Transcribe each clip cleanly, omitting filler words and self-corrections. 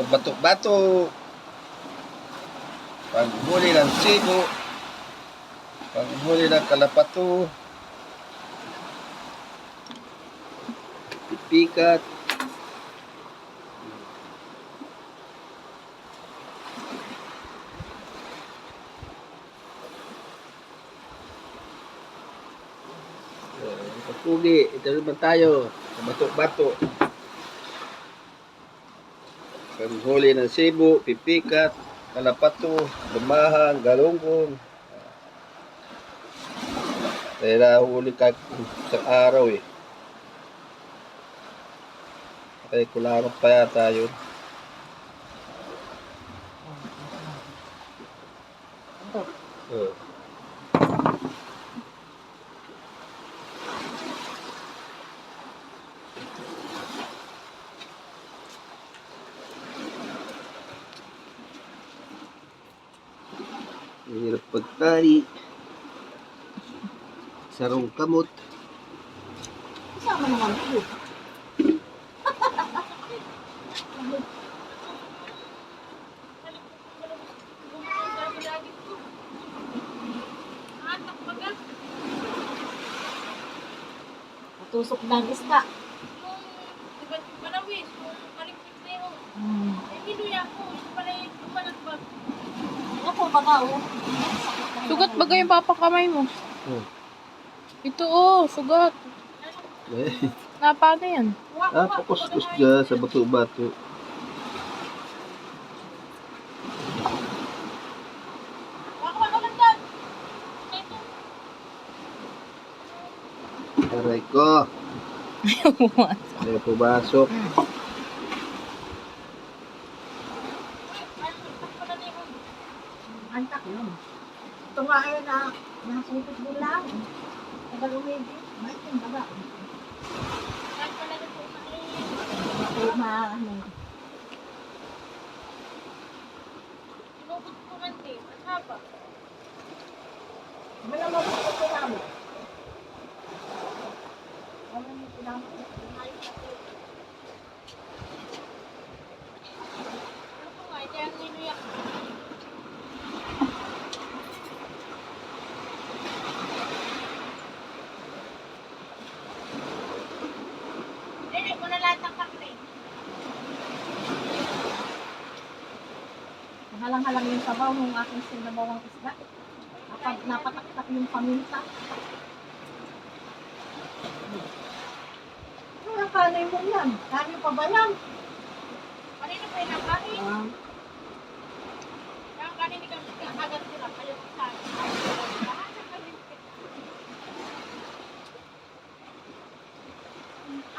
bato-bato, panghuli ng sibo, panghuli ng kalapato, pipikat, pugi, ito naman tayo sa bato-bato. Panghuli ng sibo, pipikat, kalapato, lumahang, galunggong. Kaya nahuli ka sa araw eh. Kaya kulangan pa yata yun. Hirap pagtali. Sarong kamot. Kasama naman ito. Tusok ng isda. Diba malawis, malikpit na yun. Eh, hinuya ko, ito pala yung lumalagbag. Ako, bagao. Sugat ba yung papakamay mo? Ito sugat. Eh, Napano yan? pakuskus dyan sa bato-bato. Aray ko. Ayaw pumasok. Antak yun. Ito nga ay nasungkot din lang. Tagal umidi. Bakit yung baga? Ano? Inubot ko man din, ang haba. Wala mo ito pinamit. Wala mo pinamit. Ano ko nga, ito yung hinuya ko. Eh, ko na lahat ng kakre. Halang-halang yung sabaw ng aking sinabawang isda. Napataktak yung paminta. Ano ang kanay mo yan? Kanay pa ba yan? Kanina pa yung nakain. Ah, Kaya kanina agad sila, kayo sa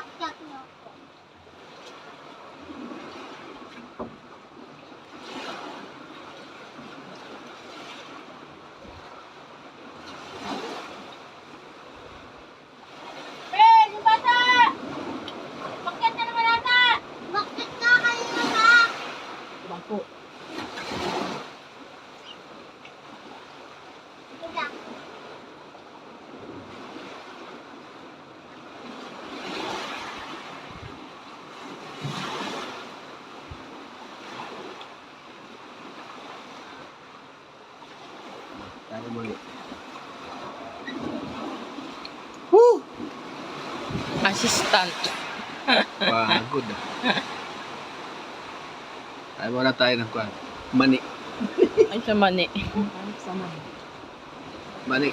akyat niyo ako. Ben, yung bata! Bakit na naman ata? Bakit na kayo na? bako. Tayo muli. Assistant. Pagod ah. Tayo muna tayo ng kwan. Mani. Ay, sa mani. Ano sa mga? Mani.